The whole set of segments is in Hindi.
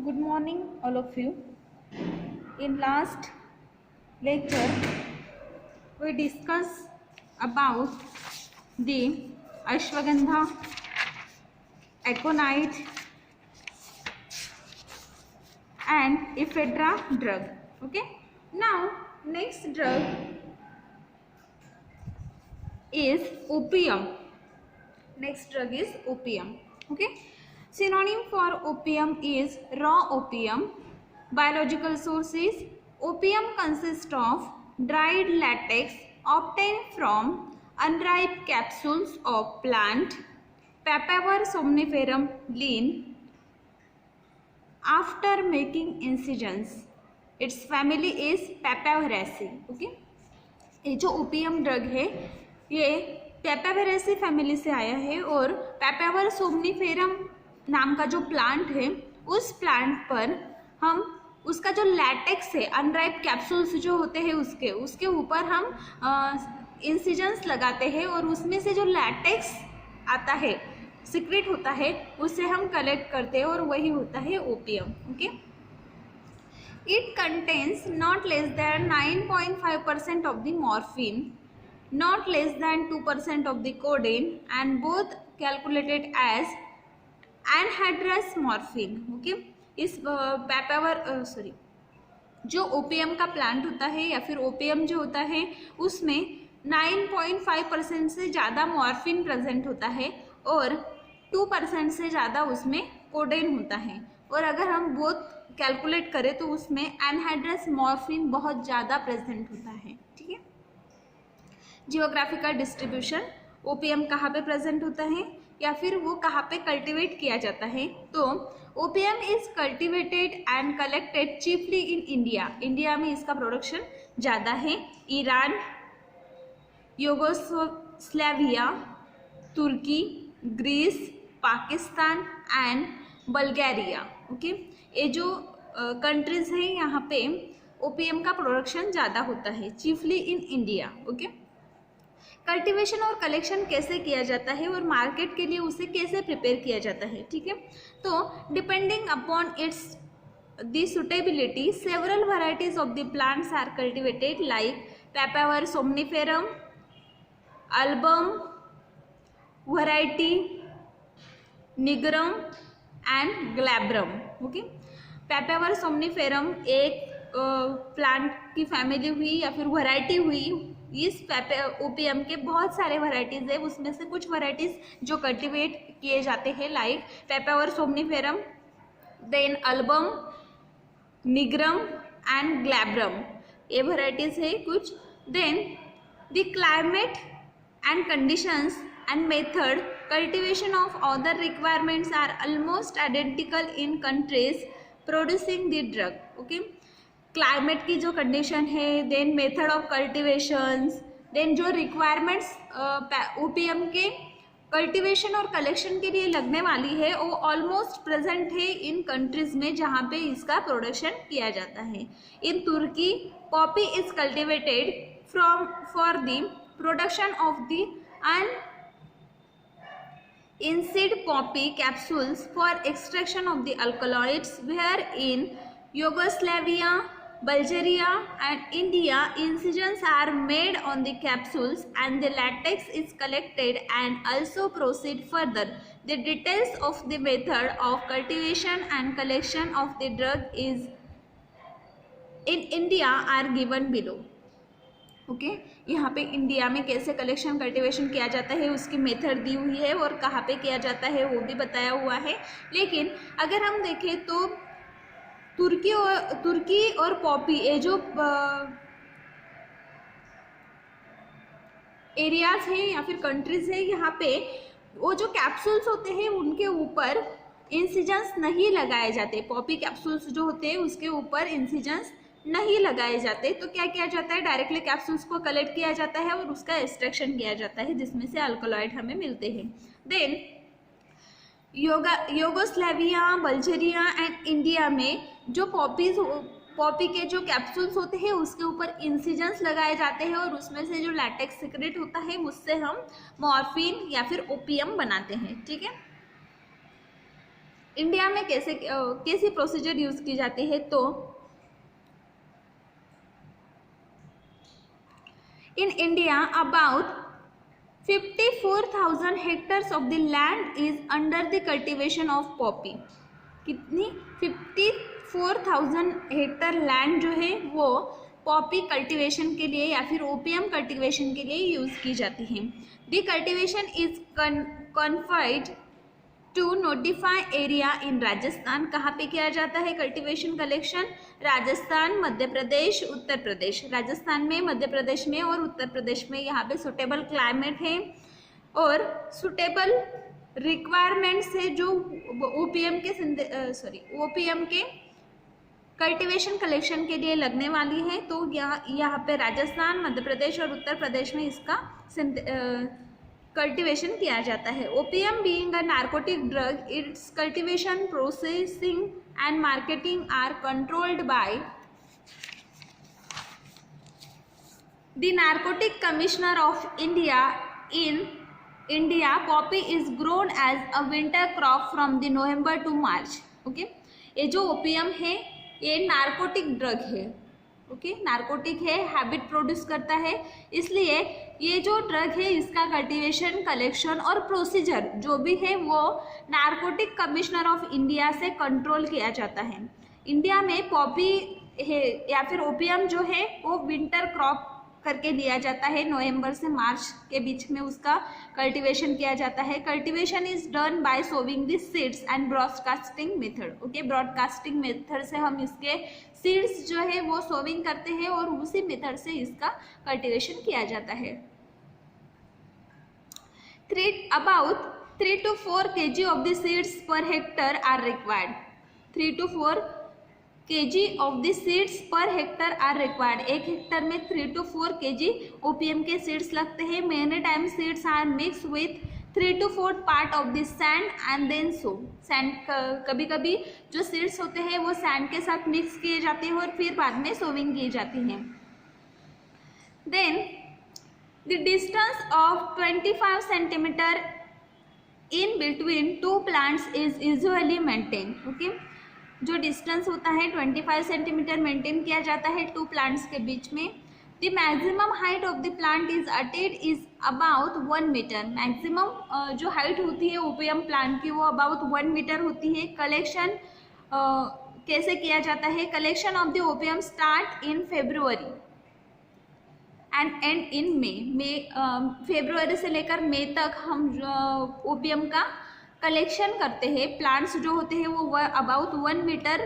Good morning, all of you. In last lecture, we discussed about the ashwagandha, aconite, and ephedra drug. Okay. Now, next drug is opium. Next drug is opium. Okay. Synonym for opium is raw opium. Biological sources: opium consists of dried latex obtained from unripe capsules of plant Papaver somniferum lean. After making incisions, its family is Papaveraceae. Okay. ये जो ओपियम ड्रग है ये पेपावेरेसी फैमिली से आया है और पेपावर सोमनीफेरम नाम का जो प्लांट है उस प्लांट पर हम उसका जो लैटेक्स है अनराइप कैप्सूल्स जो होते हैं उसके ऊपर हम इंसिजन्स लगाते हैं और उसमें से जो लैटेक्स आता है सीक्रेट होता है उसे हम कलेक्ट करते हैं और वही होता है opium. Okay. It contains not less than 9.5% of the morphine, not less than 2% of the codeine, and both calculated as anhydrous morphine. Okay. इस पेपावर जो ओपियम का प्लांट होता है या फिर ओपियम जो होता है उसमें 9.5% से ज़्यादा मॉर्फिन प्रेजेंट होता है और 2% से ज़्यादा उसमें कोडेन होता है. और अगर हम बोथ कैलकुलेट करें तो उसमें एनहाइड्रस मॉर्फिन बहुत ज़्यादा प्रेजेंट होता है. ठीक है. जियोग्राफिकल डिस्ट्रीब्यूशन: ओपियम कहाँ पे प्रेजेंट होता है या फिर वो कहाँ पे कल्टिवेट किया जाता है. तो opium is cultivated and collected chiefly in India. India में इसका प्रोडक्शन ज़्यादा है. Iran, Yugoslavia, Turkey, Greece, Pakistan and Bulgaria. Okay. ये जो कंट्रीज हैं यहाँ पे ओपियम का प्रोडक्शन ज़्यादा होता है, chiefly in India. Okay. Cultivation और कलेक्शन कैसे किया जाता है और मार्केट के लिए उसे कैसे प्रिपेयर किया जाता है. ठीक है. तो depending upon it's the suitability several varieties of the plants are cultivated like Papaver somniferum, album variety, nigrum and glabrum. Okay. Papaver somniferum एक प्लांट की फैमिली हुई या फिर वैरायटी हुई. इस ओपियम के बहुत सारे वैरायटीज़ है, उसमें से कुछ वैरायटीज़ जो कल्टिवेट किए जाते हैं like Papaver somniferum, then album, nigrum and glabrum. ये वैरायटीज़ है कुछ. Then the climate and conditions and method cultivation of other requirements are almost identical in countries producing the drug. Okay. Climate की जो कंडीशन है, देन मेथड ऑफ कल्टिवेशंस, देन जो रिक्वायरमेंट्स ओपियम के कल्टिवेशन और कलेक्शन के लिए लगने वाली है वो ऑलमोस्ट प्रेजेंट है इन कंट्रीज में जहाँ पे इसका प्रोडक्शन किया जाता है. In Turkey poppy is cultivated for the production of the unseed poppy capsules for extraction of the alkaloids, where in Yugoslavia, Bulgaria and India incisions are made on the capsules and the latex is collected and also proceed further. The details of the method of cultivation and collection of the drug is in India are given below. Okay. यहाँ पे इंडिया में कैसे कलेक्शन कल्टिवेशन किया जाता है उसकी मेथड दी हुई है और कहाँ पे किया जाता है वो भी बताया हुआ है. लेकिन अगर हम देखें तो तुर्की और पॉपी ये जो एरियाज हैं या फिर कंट्रीज हैं यहाँ पे वो जो कैप्सूल्स होते हैं उनके ऊपर इंसिजन्स नहीं लगाए जाते. पॉपी कैप्सूल्स जो होते हैं उसके ऊपर इंसिजन्स नहीं लगाए जाते. तो क्या किया जाता है, डायरेक्टली कैप्सूल्स को कलेक्ट किया जाता है और उसका एक्सट्रैक्शन किया जाता है जिसमें से अल्कलॉइड हमें मिलते हैं. Then Yugoslavia, Bulgaria and India में जो पॉपी के जो कैप्सूल्स होते हैं उसके ऊपर इंसिजन्स लगाए जाते हैं और उसमें से जो लैटेक्स सीक्रेट होता है उससे हम मॉर्फिन या फिर ओपियम बनाते हैं. ठीक है. इंडिया में कैसी प्रोसीजर यूज की जाती है, तो in India about 54,000 hectares of the land is under the cultivation of Poppy. कितनी? 54,000 हेक्टर लैंड जो है वो पॉपी कल्टिवेशन के लिए या फिर ओपीएम कल्टिवेशन के लिए यूज की जाती है। The cultivation is confined to notify area in Rajasthan. कहाँ पे किया जाता है कल्टिवेशन कलेक्शन? राजस्थान, मध्य प्रदेश, उत्तर प्रदेश। राजस्थान में, मध्य प्रदेश में और उत्तर प्रदेश में यहाँ पे सुटेबल क्लाइमेट है और सुटेबल रिक्वायरमेंट्स है जो ओपीएम के कल्टिवेशन कलेक्शन के लिए लगने वाली है। तो यहाँ पे राजस्थान, मध्य प्रदेश और उत्तर प्रदेश में इसका कल्टिवेशन किया जाता है। Opium being a narcotic drug, its cultivation, processing and marketing are controlled by the narcotic commissioner of India. In India poppy is grown as a winter crop from the November to March. Okay, ये जो ओपीएम है ये नार्कोटिक ड्रग है। ओके, नार्कोटिक है, हैबिट प्रोड्यूस करता है, इसलिए ये जो ड्रग है इसका कल्टीवेशन, कलेक्शन और प्रोसीजर जो भी है वो नार्कोटिक कमिश्नर ऑफ इंडिया से कंट्रोल किया जाता है। इंडिया में पॉपी है या फिर ओपीएम जो है वो विंटर क्रॉप करके लिया जाता है, नवंबर से मार्च के बीच में उसका कल्टीवेशन किया जाता है। Cultivation is done by sowing the seeds and broadcasting method. Okay, broadcasting method से हम इसके सीड्स जो है वो सोविंग करते हैं और उसी मेथड से इसका कल्टीवेशन किया जाता है। About 3 to 4 kg of the seeds per hectare are required. 3 to 4 kg of the seeds per hectare are required. एक हेक्टर में 3 to 4 kg ओपीएम के सीड्स लगते हैं। Many time seeds are mix with 3 to 4 part of the sand and then sow. Sand कभी कभी जो सीड्स होते हैं वो सैंड के साथ मिक्स किए जाते हैं और फिर बाद में सोविंग की जाती हैं। Then the distance of 25 centimeter in between two plants is usually maintained. Okay, जो डिस्टेंस होता है 25 सेंटीमीटर मेंटेन किया जाता है टू प्लांट्स के बीच में। The maximum height of the plant is अटेड इज अबाउट 1 मीटर। मैक्सिमम जो हाइट होती है ओपीएम प्लांट की वो अबाउट 1 मीटर होती है। कलेक्शन कैसे किया जाता है? Collection of the opium start in February and end in May. February से लेकर मई तक हम ओपीएम का कलेक्शन करते हैं। प्लांट्स जो होते हैं वो अबाउट 1 मीटर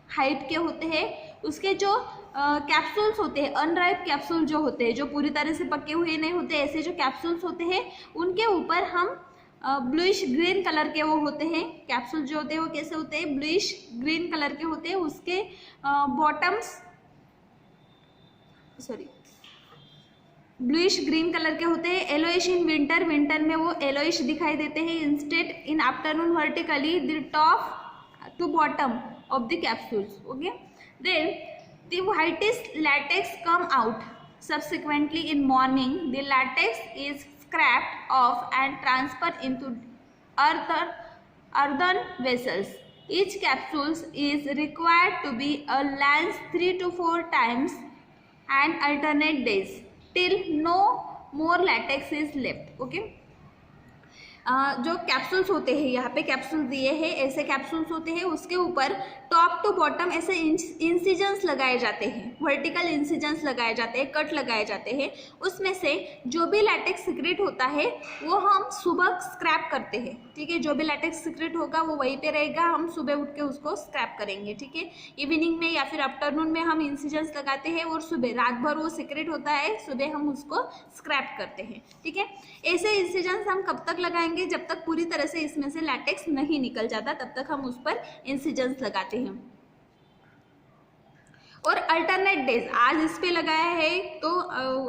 हाइट के होते हैं। उसके जो कैप्सूल्स होते हैं, अनराइप कैप्सूल जो होते हैं, जो पूरी तरह से पके हुए नहीं होते, ऐसे जो कैप्सूल्स होते हैं उनके ऊपर हम ब्लूइश ग्रीन कलर के वो होते हैं। कैप्सूल जो होते हैं वो कैसे होते हैं? ब्लूइश ग्रीन कलर के होते हैं। उसके बॉटम्स ब्लूइश ग्रीन कलर के होते हैं। येलोइश इन विंटर, विंटर में वो येलोइश दिखाई देते हैं। Instead in afternoon vertically the top to bottom of the capsules. Okay, then the whitish latex come out subsequently in morning. The latex is scraped off and transferred into earthen vessels. Each capsule is required to be lanced 3 to 4 times and alternate days till no more latex is left. Okay, जो कैप्सूल्स होते हैं, यहाँ पे कैप्सूल्स दिए हैं, ऐसे कैप्सूल्स होते हैं, उसके ऊपर टॉप टू बॉटम ऐसे इंसिजन्स लगाए जाते हैं, वर्टिकल इंसिजन्स लगाए जाते हैं, कट लगाए जाते हैं। उसमें से जो भी लैटेक्स सीक्रेट होता है वो हम सुबह स्क्रैप करते हैं। ठीक है, जो भी लैटेक्स सीक्रेट होगा वो वहीं पे रहेगा, हम सुबह उठ के उसको स्क्रैप करेंगे। ठीक है, इवनिंग में या फिर आफ्टरनून में हम इंसिजन्स लगाते हैं और सुबह रात भर वो सीक्रेट होता है, सुबह हम उसको स्क्रैप करते हैं। ठीक है, ऐसे इंसिजन्स हम कब तक लगाएंगे? जब तक पूरी तरह से इसमें से लैटेक्स नहीं निकल जाता तब तक हम उस पर इंसिजन्स लगाते हैं। और अल्टरनेट डेज, आज इस पे लगाया है तो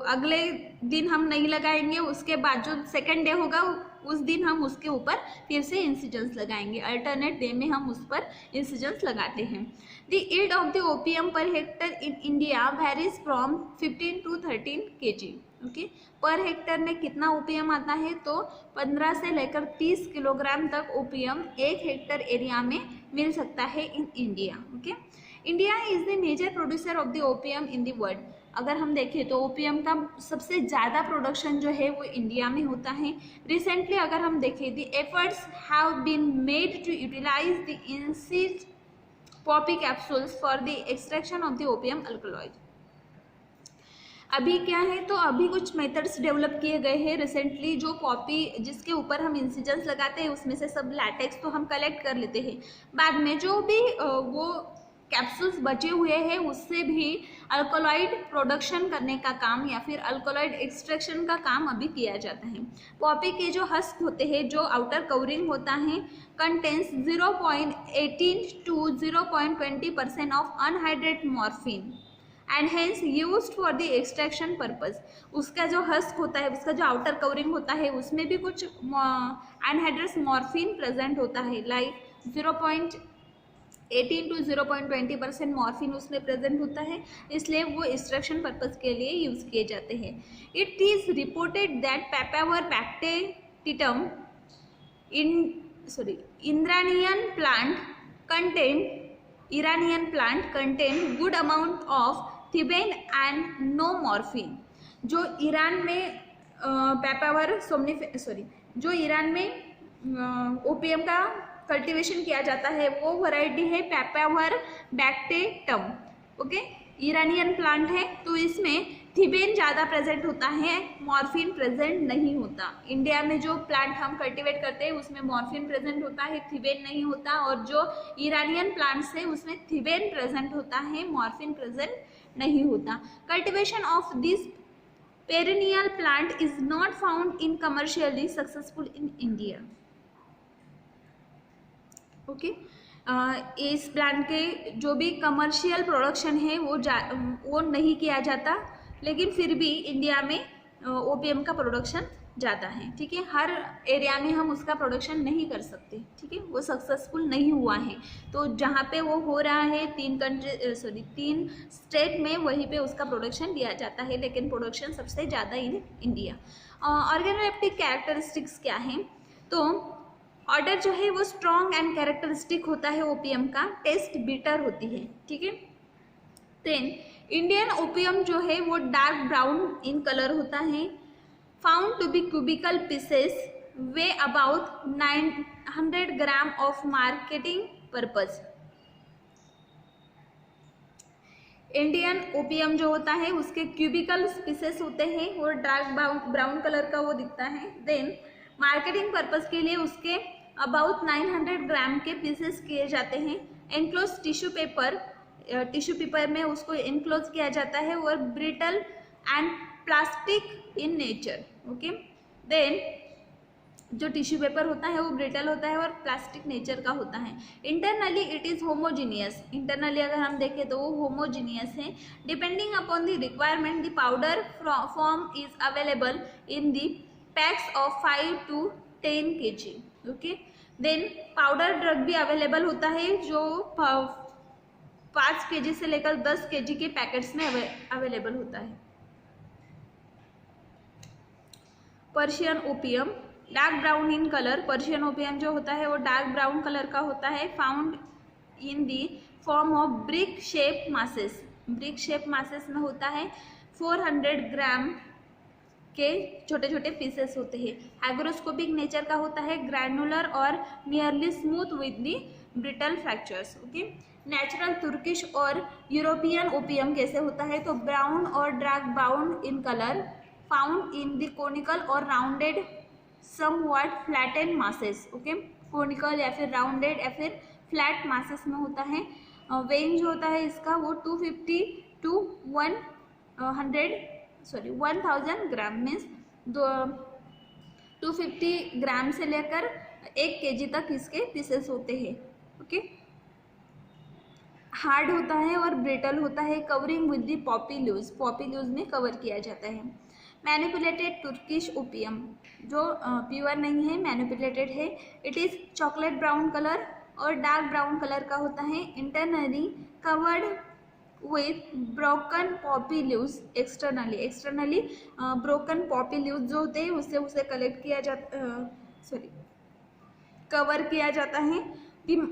अगले दिन हम नहीं लगाएंगे, उसके बाद जो सेकंड डे होगा उस दिन हम उसके ऊपर फिर से इंसिजेंस लगाएंगे, अल्टरनेट डे में हम उस पर इंसिजेंस लगाते हैं। The yield of the opium per hectare in India varies from 15 to 13 kg। Okay, per hectare में कितना ओपीएम आता है, तो 15 से लेकर 30 किलोग्राम तक ओपीएम 1 हेक्टर एरिया में मिल सकता है in India. Okay, India is the major producer of the opium in the world. अगर हम देखें तो ओपीएम का सबसे ज़्यादा प्रोडक्शन जो है वो इंडिया में होता है। रिसेंटली अगर हम देखें, the efforts have been made to utilise the incised poppy capsules for the extraction of the opium alkaloid. अभी क्या है, तो अभी कुछ मेथड्स डेवलप किए गए हैं रिसेंटली, जो पॉपी जिसके ऊपर हम इंसिजेंस लगाते हैं उसमें से सब लैटेक्स तो हम कलेक्ट कर लेते हैं, बाद में जो भी वो कैप्सूल्स बचे हुए हैं उससे भी अल्कोलॉइड प्रोडक्शन करने का काम या फिर अल्कोलॉइड एक्सट्रैक्शन का काम अभी किया जाता है। पॉपी के जो हस्क होते हैं, जो आउटर कवरिंग होता है, contains 0.18 to 0.20% of anhydrate morphine and hence used for the extraction purpose. उसका जो हस्क होता है, उसका जो आउटर कवरिंग होता है, उसमें भी कुछ अनहाइड्रस मॉर्फिन प्रेजेंट होता है, लाइक 0.18 to 0.20% मॉर्फिन उसमें प्रेजेंट होता है, इसलिए वो एक्सट्रैक्शन पर्पज के लिए यूज किए जाते हैं। It is reported that Papaver bracteatum Iranian plant contain good amount of thebaine and no morphine. जो ईरान में जो ईरान में ओपीएम का कल्टीवेशन किया जाता है वो वैरायटी है पेपावर बैक्टेटम। ओके, ईरानियन प्लांट है तो इसमें थिबेन ज़्यादा प्रेजेंट होता है, मॉर्फिन प्रेजेंट नहीं होता। इंडिया में जो प्लांट हम कल्टीवेट करते हैं उसमें मॉर्फिन प्रेजेंट होता है, थिबेन नहीं होता, और जो ईरानियन प्लांट्स है उसमें थिबेन प्रेजेंट होता है, मॉर्फिन प्रेजेंट नहीं होता। Cultivation of this perennial plant is not found in commercially successful in India. Okay, इस प्लांट के जो भी कमर्शियल प्रोडक्शन है वो नहीं किया जाता, लेकिन फिर भी इंडिया में ओपीएम का प्रोडक्शन ज़्यादा है। ठीक है, हर एरिया में हम उसका प्रोडक्शन नहीं कर सकते। ठीक है, वो सक्सेसफुल नहीं हुआ है, तो जहाँ पे वो हो रहा है 3 स्टेट में वहीं पे उसका प्रोडक्शन दिया जाता है, लेकिन प्रोडक्शन सबसे ज़्यादा इन इंडिया। ऑर्गेनोलेप्टिक कैरेक्टरिस्टिक्स क्या हैं, तो ऑर्डर जो है वो स्ट्रॉन्ग एंड कैरेक्टरिस्टिक होता है ओपीएम का, टेस्ट बिटर होती है। ठीक है, देन इंडियन ओपीएम जो है वो डार्क ब्राउन इन कलर होता है, found to be cubical pieces, weigh about 900 gram of marketing purpose. Indian opium जो होता है उसके क्यूबिकल पीसेस होते हैं और डार्क ब्राउन कलर का वो दिखता है। देन मार्केटिंग पर्पज के लिए उसके अबाउट 900 ग्राम के पीसेस किए जाते हैं। एनक्लोज टिश्यू पेपर में उसको एनक्लोज किया जाता है और brittle and plastic in nature. Okay, then जो टिश्यू पेपर होता है वो ब्रिटल होता है और प्लास्टिक नेचर का होता है। Internally it is homogeneous, internally अगर हम देखें तो वो होमोजीनियस है। Depending upon the requirement the powder form is available in the packs of 5 to 10 kg। Okay, then powder drug भी अवेलेबल होता है जो 5 kg से लेकर 10 kg के पैकेट्स में अवेलेबल होता है। Persian opium dark brown in colour, Persian opium जो होता है वो डार्क ब्राउन कलर का होता है, found in the form of brick shape masses. Brick shape masses में होता है, 400 ग्राम के छोटे छोटे पीसेस होते हैं। हाइग्रोस्कोपिक नेचर का होता है, ग्रैनुलर और nearly smooth with the brittle fractures. Okay, natural Turkish और यूरोपियन ओपीएम कैसे होता है, तो ब्राउन और dark brown in colour, found in the conical और rounded somewhat flatten masses. Okay, conical या फिर राउंडेड या फिर फ्लैट मासेस में होता है। वेइंग जो होता है इसका वो 250 to 1000 ग्राम, मीन्स 250 ग्राम से लेकर 1 kg तक इसके पीसेस होते हैं। ओके, हार्ड होता है और ब्रिटल होता है, covering with the Poppy leaves, Poppy leaves में कवर किया जाता है। मैनिपुलेटेड तुर्किश ओपियम जो प्योर नहीं है, मैनिपुलेटेड है। It is chocolate brown colour और डार्क ब्राउन कलर का होता है। Internally covered with broken Poppy leaves. Externally broken Poppy leaves जो होते हैं उससे उसे कलेक्ट किया जाता कवर किया जाता है। The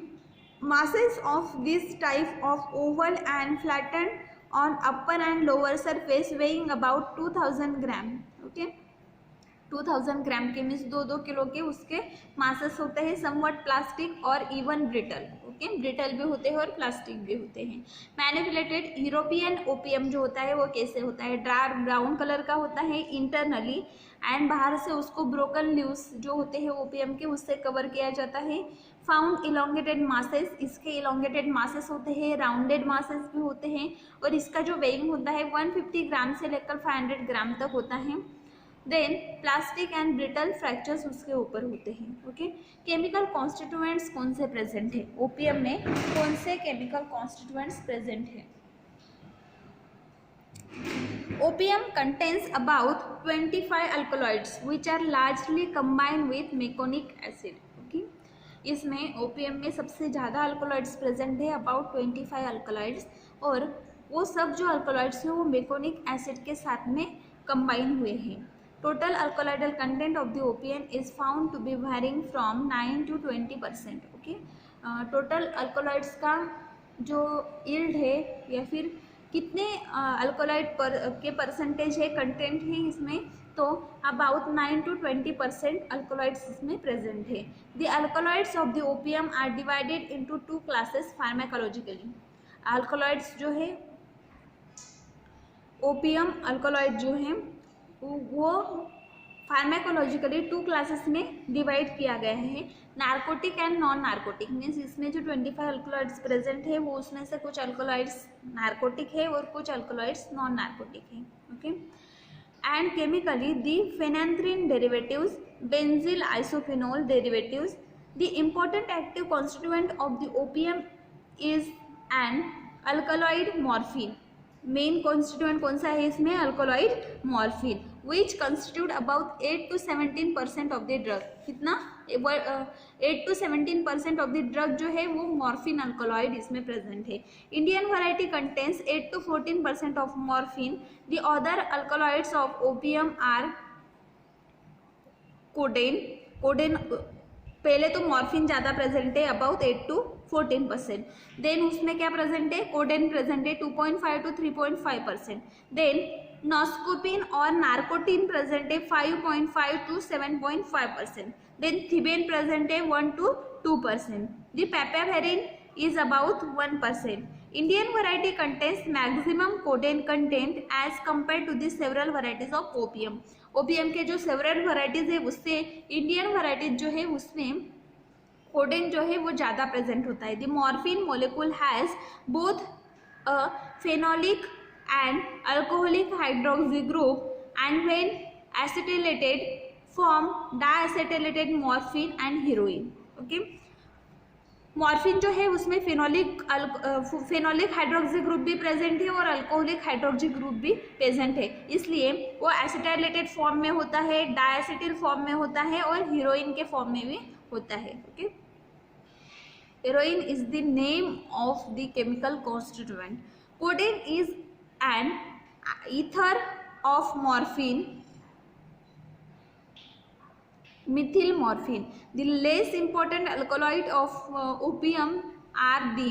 masses of this type of oval and flattened on upper and lower surface weighing about 2000 gram. Okay, 2000 ग्राम के मीन्स 2-2 किलो के उसके मासेस होते हैं। समवट प्लास्टिक और इवन ब्रिटल। ओके, ब्रिटल भी होते हैं और प्लास्टिक भी होते हैं। मैनिपुलेटेड यूरोपियन ओपियम जो होता है वो कैसे होता है? डार्क ब्राउन कलर का होता है इंटरनली, एंड बाहर से उसको ब्रोकन लीव्स जो होते हैं ओपियम के उससे कवर किया जाता है। फाउंड इलोंगेटेड मासेस, इसके इलोंगेटेड मासेस होते हैं, राउंडेड मासेस भी होते हैं, और इसका जो वेइंग होता है 150 ग्राम से लेकर 500 ग्राम तक होता है। Then plastic and brittle fractures उसके ऊपर होते हैं। ओके, केमिकल कॉन्स्टिट्यूएंट्स कौन से प्रेजेंट है? ओपियम में कौन से केमिकल कॉन्स्टिट्यूएंट्स प्रेजेंट है? Opium contains about 25 alkaloids which are largely combined with meconic acid. Okay, इसमें ओपियम में सबसे ज़्यादा अल्कोलॉइड्स प्रेजेंट है, अबाउट 25 अल्कोलॉइड्स, और वो सब जो अल्कोलॉइड्स हैं वो मेकोनिक एसिड के साथ में कंबाइन हुए हैं। Total alkaloidal content of the opium is found to be varying from 9 to 20%। Okay, total alkaloids का जो यील्ड है या फिर कितने अल्कोलॉइड के परसेंटेज है, कंटेंट है इसमें, तो अबाउट 9 to 20% अल्कोलॉइड्स इसमें प्रेजेंट है। The alkaloids of the opium are divided into 2 classes pharmacologically. Alkaloids जो है ओपियम अल्कोलॉइड जो है वो फार्माकोलॉजिकली 2 क्लासेस में डिवाइड किया गया है। Narcotic and non narcotic means इसमें जो 25 अल्कोलॉइड्स प्रेजेंट है वो उसमें से कुछ अल्कोलॉइड्स नार्कोटिक है और कुछ अल्कोलॉइड्स नॉन नार्कोटिक है। Okay, and chemically the phenanthrene derivatives, benzyl isoquinoline derivatives. The important active constituent of the opium is an alkaloid morphine. Main constituent कौन सा है इसमें? Alkaloid morphine, which constitute about 8 to 17% of the drug. कितना? 8 to 17% ऑफ द ड्रग जो है वो मॉर्फिन अल्कोलॉइड इसमें प्रेजेंट है। Indian variety contains 8 to 14% of morphine. The other alkaloids of opium are codeine पहले तो मॉर्फिन ज़्यादा प्रेजेंट है, अबाउट 8 to 14%। देन उसमें क्या प्रेजेंट है? कोडेन प्रेजेंट है 2.5 to 3.5%। देन नॉस्कोपिन और नार्कोटिन प्रेजेंट है 5.5 to 7.5%। देन थिबेन प्रेजेंट है 1 to 2%। The papaverine is about 1%। Indian variety contains maximum codeine content as compare to the several varieties of opium. Opium के जो सेवरल वैरायटीज है उससे इंडियन वैरायटीज जो है उसमें कोडेन जो है वो ज़्यादा प्रेजेंट होता है। The morphine molecule has both a phenolic and alcoholic hydroxy group, and when acetylated form diacetylated morphine and heroin. Okay, morphine जो है उसमें फेनोलिक हाइड्रोक्सी ग्रुप भी प्रेजेंट है और अल्कोहलिक हाइड्रोक्सी ग्रुप भी प्रेजेंट है, इसलिए वो एसिटाइलेटेड फॉर्म में होता है, डाएसिटिल फॉर्म में होता है और हीरोइन के फॉर्म में भी होता है। Okay, heroine is the name of the chemical constituent. Codeine is N ether of morphine, methyl morphine. The less important alkaloid of opium are the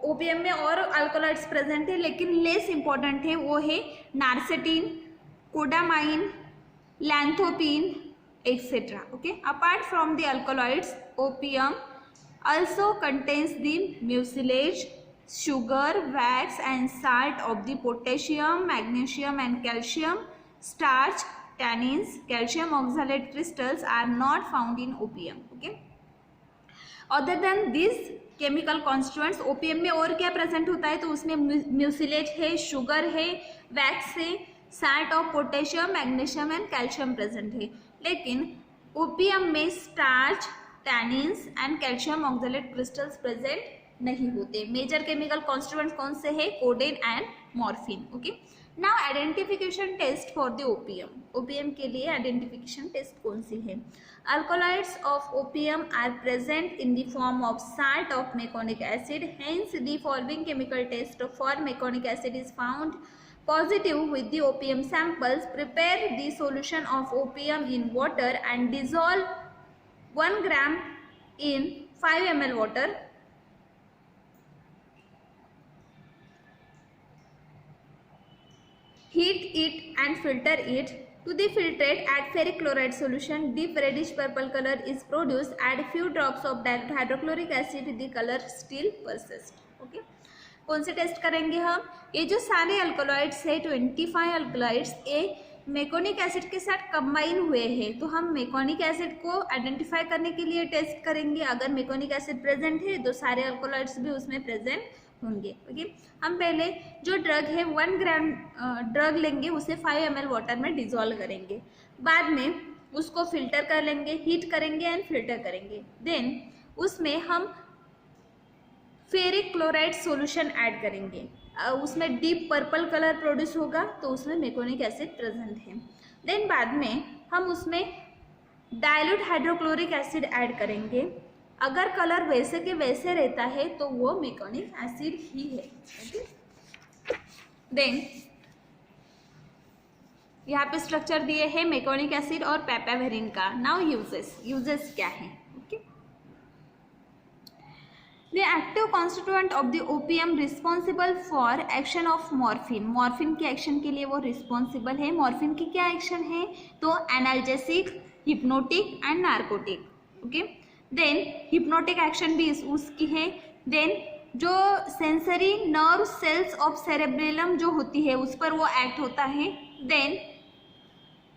opium में और अल्कोलॉइड्स प्रेजेंट है लेकिन लेस इंपॉर्टेंट है, वो है narcotine, codamine, lanthopine etcetera. Okay, apart from the alkaloids opium also contains the mucilage, sugar, wax and salt of the potassium, magnesium and calcium, starch, tannins, calcium oxalate crystals are not found in opium. Okay, other than these chemical constituents opium में और क्या प्रेजेंट होता है? तो उसमें म्यूसिलेज है, शुगर है, वैक्स है, salt of potassium, magnesium and calcium present है। लेकिन ओपियम में starch, tannins and calcium oxalate crystals present नहीं होते। मेजर केमिकल कॉन्स्टिट्यूएंट्स कौन से है? Codeine and morphine. Okay, now identification test for the opium, opium के लिए आइडेंटिफिकेशन टेस्ट कौन सी है? Alkaloids of opium are present in the form of salt of meconic acid, hence the following chemical test for meconic acid is found positive with the opium samples. Prepare the solution of opium in water and dissolve 1 gram in 5 ml water. Heat it and filter it. To the filtrate, add ferric chloride solution. Deep reddish purple color is produced. Add few drops of dilute hydrochloric acid. The color still persists. Okay. कौन से टेस्ट करेंगे हम? ये जो सारे अल्कोलॉइड्स है 25 अल्कोलॉइड्स ये मैकोनिक एसिड के साथ कंबाइन हुए हैं, तो हम मैकोनिक एसिड को आइडेंटिफाई करने के लिए टेस्ट करेंगे. अगर मैकोनिक एसिड प्रेजेंट है तो सारे अल्कोलॉइड्स भी उसमें प्रेजेंट होंगे. ओके. हम पहले जो ड्रग है 1 ग्राम ड्रग लेंगे, उसे 5 ml वाटर में डिजोल्व करेंगे. बाद में उसको फिल्टर कर लेंगे, हीट करेंगे एंड फिल्टर करेंगे. देन उसमें हम फेरिक क्लोराइड सॉल्यूशन ऐड करेंगे. उसमें डीप पर्पल कलर प्रोड्यूस होगा, तो उसमें मैकोनिक एसिड प्रेजेंट है. देन बाद में हम उसमें डाइल्यूट हाइड्रोक्लोरिक एसिड ऐड करेंगे. अगर कलर वैसे के वैसे रहता है तो वो मैकोनिक एसिड ही है. ओके. देन यहाँ पे स्ट्रक्चर दिए हैं मैकोनिक एसिड और पैपावेरिन का. नाउ यूजेस क्या है? The active constituent of the opium responsible for action of morphine. Morphine की एक्शन के लिए वो रिस्पॉन्सिबल है. मॉर्फिन की क्या एक्शन है? तो analgesic, hypnotic and narcotic. Okay. Then hypnotic action भी उसकी है. देन जो sensory nerve cells of cerebellum जो होती है उस पर वो एक्ट होता है. Then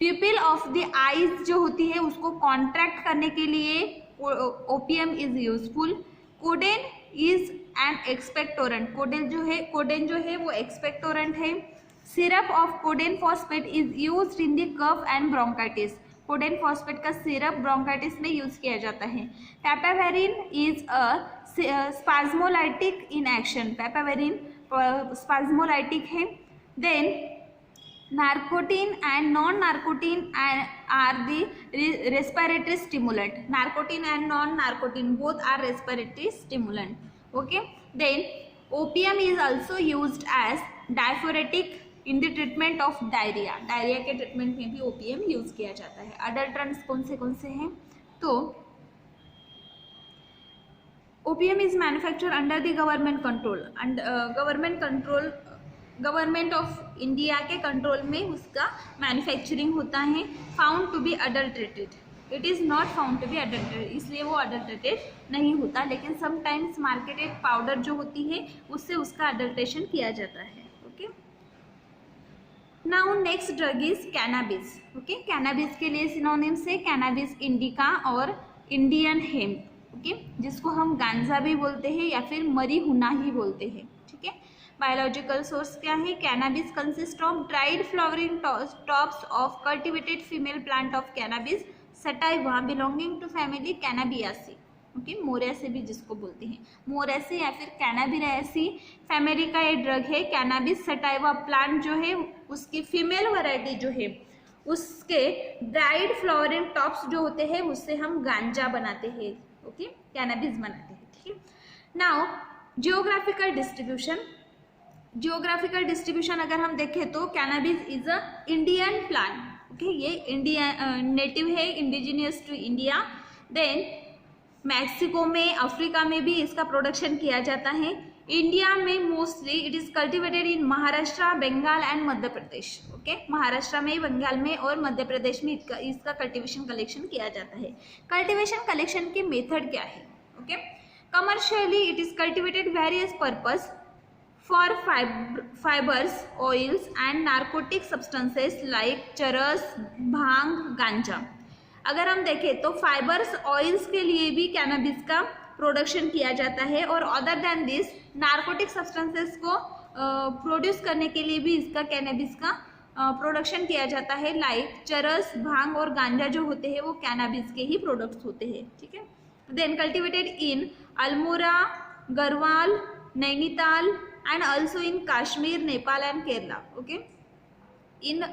pupil of the eyes जो होती है उसको कॉन्ट्रैक्ट करने के लिए opium is useful. Codeine is an expectorant. Codeine जो है वो एक्सपेक्टोरेंट है. Syrup of codeine phosphate is used in the cough and bronchitis. Codeine phosphate का सिरप ब्रोंकाइटिस में यूज किया जाता है. Papaverine is a spasmolytic in action. Papaverine spasmolytic है. Then narcotine and non narcotine are the respiratory stimulant. Narcotine and non narcotine both are respiratory stimulant. Okay. Then opium is also used as diaphoretic in the treatment of diarrhoea. Diarrhoea के ट्रीटमेंट में भी ओपियम यूज किया जाता है. अडल्ट्रेंट्स कौन से हैं? तो opium is manufacture under the government control. Government of India के कंट्रोल में उसका मैन्युफैक्चरिंग होता है. Found to be adulterated. It is not found to be adulterated, इसलिए वो अडल्ट्रेटेड नहीं होता. लेकिन समटाइम्स मार्केटेड पाउडर जो होती है उससे उसका अडल्ट्रेशन किया जाता है. Okay. Now next drug is cannabis. Okay. Cannabis के लिए सिनोनिम्स है कैनाबिस इंडिका और इंडियन हेम्प. ओके. जिसको हम गांजा भी बोलते हैं या फिर मरीहुना ही बोलते हैं. ठीक है. बायोलॉजिकल सोर्स क्या है? Cannabis consist of dried flowering tops of cultivated female plant of Cannabis sativa belonging to family Cannabinaceae. Okay. Moraceae भी जिसको बोलते हैं, मोरेसी या फिर कैनाबियासी फैमिली का ये ड्रग है. कैनाबिस सटाइवा प्लांट जो है उसकी फीमेल वैरायटी जो है उसके ड्राइड फ्लावरिंग टॉप्स जो होते हैं उससे हम गांजा बनाते हैं. ओके. कैनाबिस बनाते हैं. ठीक है. नाउ जियोग्राफिकल डिस्ट्रीब्यूशन अगर हम देखें तो cannabis is a Indian plant. Okay. ये इंडिया नेटिव है, indigenous to India. Then Mexico में, अफ्रीका में भी इसका प्रोडक्शन किया जाता है. इंडिया में mostly it is cultivated in Maharashtra, Bengal and Madhya Pradesh. Okay. Maharashtra में, बंगाल में और मध्य प्रदेश में इसका कल्टिवेशन कलेक्शन किया जाता है. कल्टिवेशन कलेक्शन के मेथड क्या है? Okay. Commercially it is cultivated various purpose for fibers, oils and narcotic substances like चरस, भांग, गांजा. अगर हम देखें तो फाइबर्स, ऑयल्स के लिए भी कैनाबिस का प्रोडक्शन किया जाता है और other than this narcotic substances को प्रोड्यूस करने के लिए भी इसका कैनाबिस का प्रोडक्शन किया जाता है. लाइक चरस, भांग और गांजा जो होते हैं वो कैनाबिस के ही प्रोडक्ट्स होते हैं. ठीक है. Then cultivated in Almora, Garhwal, Nainital and also in Kashmir, Nepal and Kerala. Okay. इन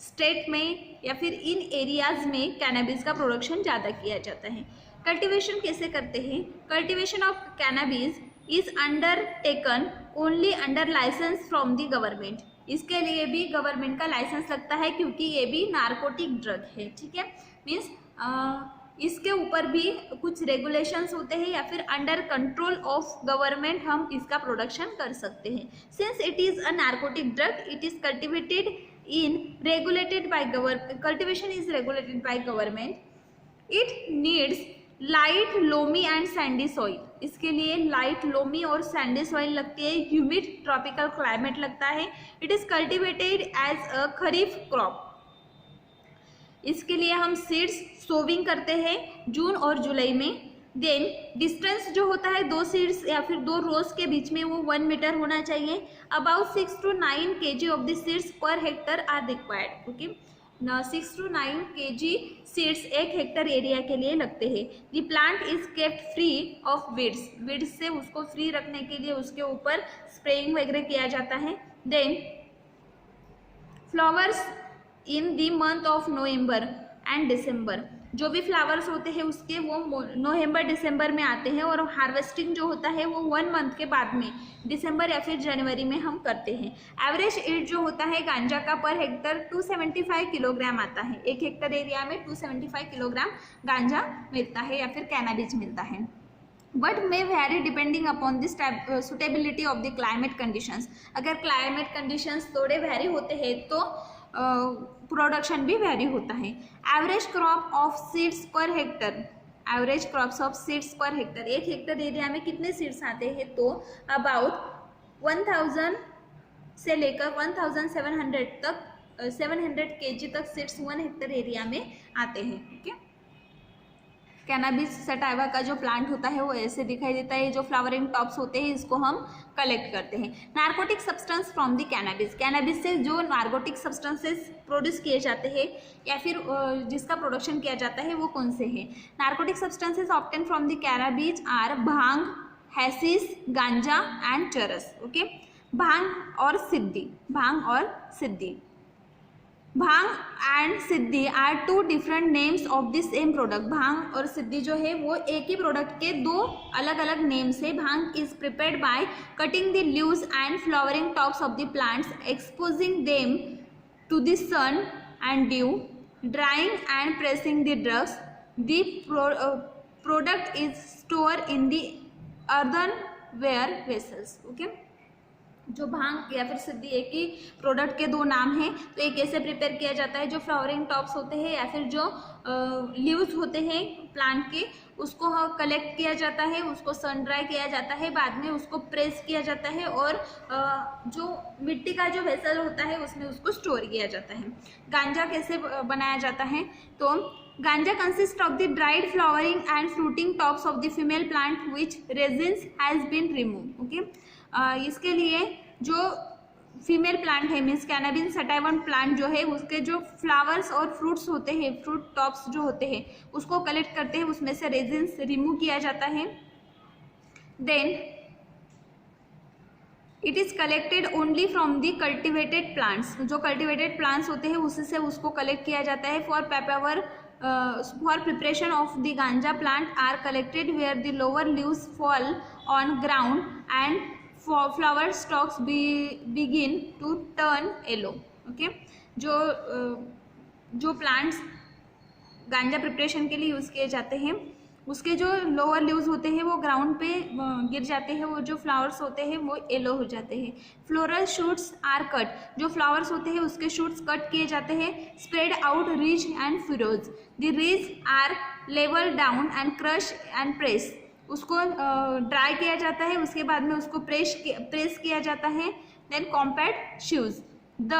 स्टेट में या फिर इन एरियाज में कैनाबिस का प्रोडक्शन ज़्यादा किया जाता है। कल्टीवेशन कैसे करते हैं? Cultivation of cannabis is undertaken only under licence from the government. इसके लिए भी गवर्नमेंट का लाइसेंस लगता है क्योंकि ये भी नार्कोटिक ड्रग है, ठीक है। मीन्स इसके ऊपर भी कुछ रेगुलेशंस होते हैं या फिर अंडर कंट्रोल ऑफ गवर्नमेंट हम इसका प्रोडक्शन कर सकते हैं। Since it is a narcotic drug, it is cultivated in regulated by government, cultivation is regulated by government. It needs light loamy and sandy soil. इसके लिए लाइट लोमी और सैंडी सॉइल लगती है, ह्यूमिड ट्रॉपिकल क्लाइमेट लगता है। It is cultivated as a kharif crop. इसके लिए हम सीड्स सोविंग करते हैं जून और जुलाई में। देन डिस्टेंस जो होता है दो सीड्स या फिर दो रोज के बीच में वो 1 मीटर होना चाहिए। About 6 to 9 kg of the seeds per hectare are required. Okay, 6 to 9 kg seeds 1 hectare area के लिए लगते हैं। The plant is kept free of weeds. Weeds से उसको फ्री रखने के लिए उसके ऊपर स्प्रेइंग वगैरह किया जाता है। Then flowers in the month of November and December. जो भी फ्लावर्स होते हैं उसके वो नवंबर दिसंबर में आते हैं और हार्वेस्टिंग जो होता है वो 1 मंथ के बाद में दिसंबर या फिर जनवरी में हम करते हैं। एवरेज ईल्ड जो होता है गांजा का पर हेक्टर 275 किलोग्राम आता है। 1 हेक्टर एरिया में 275 किलोग्राम गांजा मिलता है या फिर कैनाबिस मिलता है। But may very depending upon this suitability of the climate conditions. अगर क्लाइमेट कंडीशंस थोड़े वेरी होते हैं तो प्रोडक्शन भी वेरी होता है। Average crop of seeds per Hector, average crops of seeds per Hector, 1 hectare area में कितने सीड्स आते हैं? तो अबाउट 1000 से लेकर 1700 तक 700 kg तक सीड्स 1 हेक्टर एरिया में आते हैं। ओके, कैनाबिस सटाइवा का जो प्लांट होता है वो ऐसे दिखाई देता है। जो फ्लावरिंग टॉप्स होते हैं इसको हम कलेक्ट करते हैं। Narcotic substance from the cannabis, cannabis से जो नार्कोटिक सब्सटेंसेस प्रोड्यूस किए जाते हैं या फिर जिसका प्रोडक्शन किया जाता है वो कौन से हैं? Narcotic substances obtain from the cannabis are bhang, hashish, ganja and charas. Okay, bhang और सिद्धि, भांग और siddhi. Bhang and siddhi are 2 different names of the same product. Bhang और सिद्धि जो है वो एक ही प्रोडक्ट के 2 अलग अलग नेम्स है। Bhang is prepared by cutting the leaves and flowering tops of the plants, exposing them to the sun and dew, drying and pressing the drugs. The product is store in the earthenware vessels. Okay, जो भांग या फिर सिद्धि एक ही प्रोडक्ट के 2 नाम हैं। तो एक कैसे प्रिपेयर किया जाता है? जो फ्लावरिंग टॉप्स होते हैं या फिर जो लीव्स होते हैं प्लांट के उसको कलेक्ट किया जाता है, उसको सन ड्राई किया जाता है, बाद में उसको प्रेस किया जाता है और जो मिट्टी का जो वेसल होता है उसमें उसको स्टोर किया जाता है। गांजा कैसे बनाया जाता है? तो ganja consist of the dried flowering and fruiting tops of the female plant which resins has been remove. Okay, इसके लिए जो फीमेल प्लांट है मीन्स कैनाबिस सटाइवन प्लांट जो है उसके जो फ्लावर्स और फ्रूट्स होते हैं, फ्रूट टॉप्स जो होते हैं उसको कलेक्ट करते हैं, उसमें से रेजिन्स रिमूव किया जाता है। Then it is collected only from the cultivated plants. जो कल्टिवेटेड प्लांट्स होते हैं उससे उसको कलेक्ट किया जाता है। For paper for preparation of the ganja plant are collected where the lower leaves fall on ground and flower stalks begin to turn yellow. Okay, जो प्लांट्स गांजा प्रिपरेशन के लिए यूज़ किए जाते हैं उसके जो लोअर लीव्स होते हैं वो ग्राउंड पे गिर जाते हैं, वो जो फ्लावर्स होते हैं वो येलो हो जाते हैं। फ्लोरल शूट्स आर कट, जो फ्लावर्स होते हैं उसके शूट्स कट किए जाते हैं। Spread out ridge and furrows, the ridge are level down and crush and press, उसको ड्राई किया जाता है, उसके बाद में उसको प्रेस किया जाता है। देन कॉम्पैक्ट शूज, the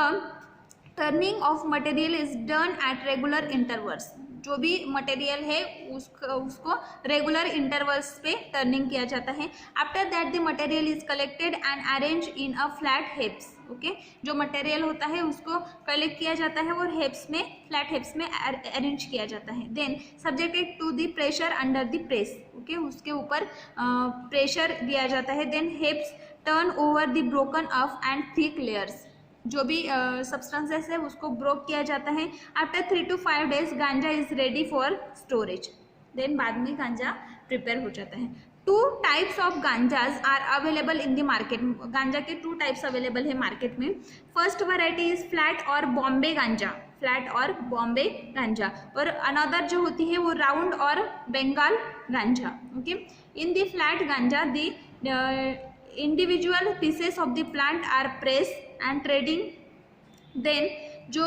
turning of material is done at regular intervals, जो भी मटेरियल है उसको रेगुलर इंटरवल्स पे टर्निंग किया जाता है। After that the material is collected and arrange in a flat heaps. Okay, जो मटेरियल होता है उसको कलेक्ट किया जाता है और हेप्स में, फ्लैट हेप्स में अरेंज किया जाता है। Then subjected to the pressure under the press. Okay, उसके ऊपर प्रेशर दिया जाता है। Then heaps turn over the broken up and thick layers. जो भी सब्सटेंसेस है उसको ब्रोक किया जाता है। After 3 to 5 days ganja is ready for storage, then बाद में गांजा प्रिपेयर हो जाता है। 2 types of ganjas are available in the market, गांजा के 2 types अवेलेबल है मार्केट में। फर्स्ट वैरायटी इज फ्लैट और बॉम्बे गांजा, फ्लैट और बॉम्बे गांजा, और अनदर जो होती है वो राउंड और बंगाल गांजा। ओके, इन द फ्लैट गांजा the individual pieces of the plant are pressed and trading, then जो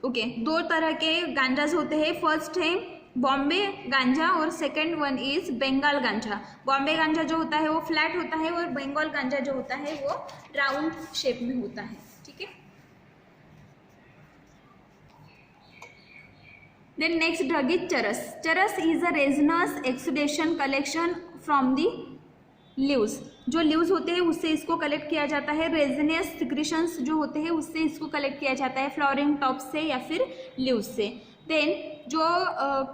ओके दो तरह के गांजास होते हैं, फर्स्ट है बॉम्बे गांजा और सेकंड वन इज बंगाल गांजा। बॉम्बे गांजा जो होता है वो फ्लैट होता है और बंगाल गांजा जो होता है वो राउंड शेप में होता है। ठीक है, then next drug is charas. Charas is a resinous exudation collection from the leaves, जो लीव्स होते हैं उससे इसको कलेक्ट किया जाता है। रेजनियस सिक्रीशंस जो होते हैं उससे इसको कलेक्ट किया जाता है, फ्लावरिंग टॉप्स से या फिर लीव्स से। देन जो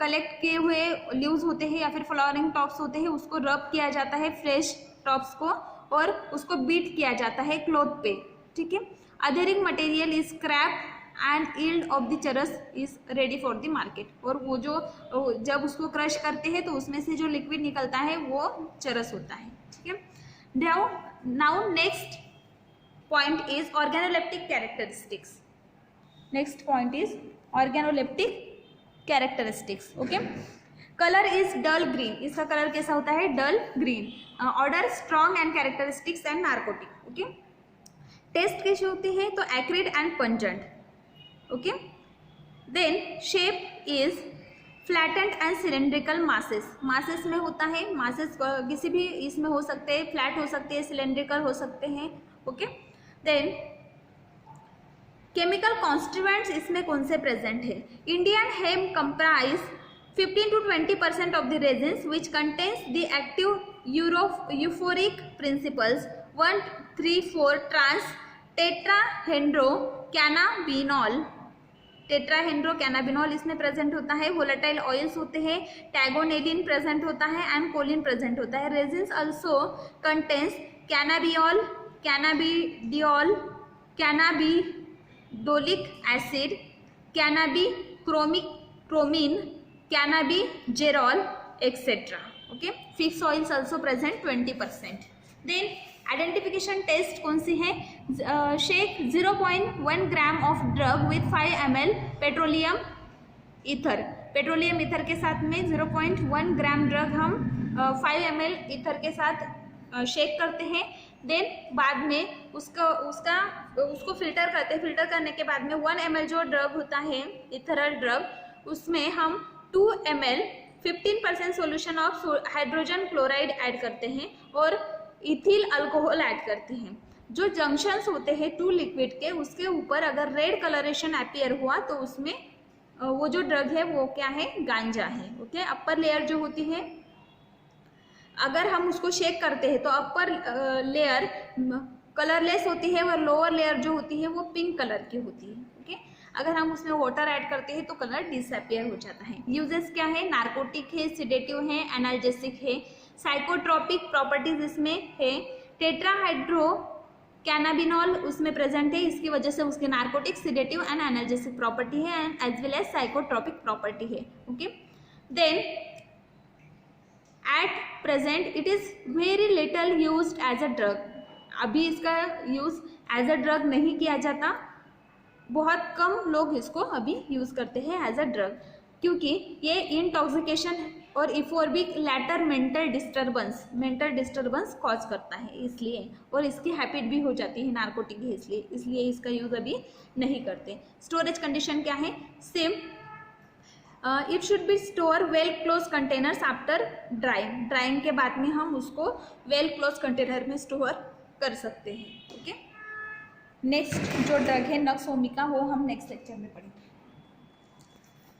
कलेक्ट किए हुए लीव्स होते हैं या फिर फ्लावरिंग टॉप्स होते हैं उसको रब किया जाता है फ्रेश टॉप्स को, और उसको बीट किया जाता है क्लॉथ पे। ठीक है, adhering material is scrap and yield of the charas is ready for the market, और वो जो जब उसको क्रश करते हैं तो उसमें से जो लिक्विड निकलता है वो चरस होता है। ठीक है, now next point is organoleptic characteristics. Next point is organoleptic characteristics. Okay, colour is dull green, इसका कलर कैसा होता है? Dull green. Odour strong and characteristics and narcotic. Okay, taste कैसे होती है? तो acrid and pungent. Okay, then shape is flattened and cylindrical masses, masses में होता है, मासेस किसी भी इसमें हो सकते हैं, फ्लैट हो सकते हैं, सिलेंड्रिकल हो सकते हैं। ओके, देन केमिकल कॉन्स्टिट्यूएंट्स इसमें कौन से प्रेजेंट है? Indian hemp comprise 15 to 20% of the resins which contains the active euphoric principles 1,3,4 trans tetrahydro cannabinol, tetrahydro cannabinol इसमें प्रेजेंट होता है। वोलेटाइल ऑयल्स होते हैं, टैगोनेलिन प्रेजेंट होता है एंड कोलिन प्रेजेंट होता है। Resins also contains cannabiol, cannabidiol, cannabidiolic acid, cannabichromene, cannabigerol etcetera. Okay, fix oils also present 20%। Then identification test कौन सी है? Shake 0.1 gram of drug with 5 ml petroleum ether, petroleum ether के साथ में 0.1 ग्राम ड्रग हम 5 ml ईथर के साथ शेक करते हैं। देन बाद में उसको फिल्टर करते हैं। फिल्टर करने के बाद में 1 ml जो ड्रग होता है इथरल ड्रग, उसमें हम 2 ml 15% solution of hydrogen chloride add करते हैं और इथिल अल्कोहल ऐड करते हैं। जो जंक्शंस होते हैं 2 लिक्विड के, उसके ऊपर अगर रेड कलरेशन अपीयर हुआ तो उसमें वो जो ड्रग है वो क्या है? गांजा है। ओके, अपर लेयर जो होती है अगर हम उसको शेक करते हैं तो अपर लेयर कलरलेस होती है और लोअर लेयर जो होती है वो पिंक कलर की होती है। ओके, अगर हम उसमें वाटर ऐड करते हैं तो कलर डिसअपियर हो जाता है। यूजेस क्या है? नार्कोटिक है, सिडेटिव है, एनाल्जेसिक है, साइकोट्रोपिक प्रॉपर्टीज इसमें है। टेट्राहाइड्रो कैनाबिनॉल उसमें प्रेजेंट है, इसकी वजह से उसके narcotic, sedative and analgesic property है and as well as psychotropic property है। Okay, then at present it is very little used as a drug, अभी इसका यूज एज अ ड्रग नहीं किया जाता, बहुत कम लोग इसको अभी यूज करते हैं एज अ ड्रग, क्योंकि ये इंटॉक्सिकेशन और इफोर्बिक लैटर मेंटल डिस्टर्बेंस कॉज करता है इसलिए, और इसकी हैबिट भी हो जाती है नार्कोटिक है इसलिए इसका यूज अभी नहीं करते। स्टोरेज कंडीशन क्या है? Same, it should be store well close containers after drawing के बाद में हम उसको वेल क्लोज कंटेनर में स्टोर कर सकते हैं। ओके, नेक्स्ट जो ड्रग है नक्स वोमिका वो हम नेक्स्ट लेक्चर में पढ़ेंगे।